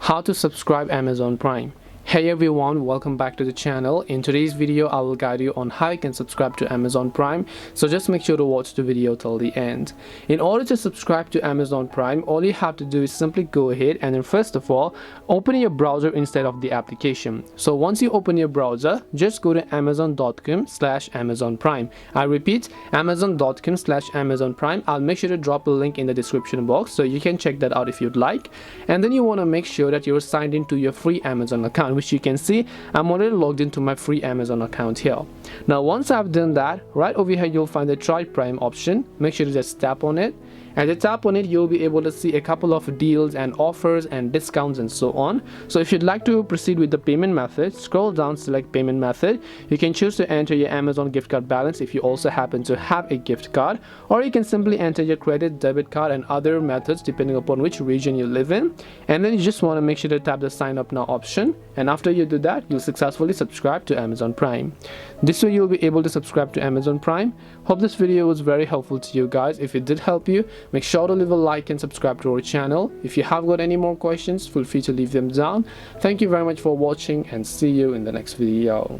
how to subscribe Amazon Prime. Hey everyone, welcome back to the channel. In today's video I will guide you on how you can subscribe to Amazon Prime, so just make sure to watch the video till the end. In order to subscribe to Amazon Prime, all you have to do is simply go ahead and then first of all open your browser instead of the application. So once you open your browser, just go to amazon.com/Amazon Prime. I repeat, amazon.com/Amazon Prime. I'll make sure to drop a link in the description box so you can check that out if you'd like. And then you want to make sure that you're signed into your free Amazon account, which you can see I'm already logged into my free Amazon account here. Now once I've done that, right over here you'll find the Try Prime option. Make sure to just tap on it. As you tap on it, you'll be able to see a couple of deals and offers and discounts and so on. So if you'd like to proceed with the payment method, scroll down, select payment method. You can choose to enter your Amazon gift card balance if you also happen to have a gift card, or you can simply enter your credit, debit card and other methods depending upon which region you live in. And then you just want to make sure to tap the sign up now option, and after you do that, you'll successfully subscribe to Amazon Prime. This way you'll be able to subscribe to Amazon Prime. Hope this video was very helpful to you guys. If it did help you, make sure to leave a like and subscribe to our channel. If you have got any more questions, feel free to leave them down. Thank you very much for watching and see you in the next video.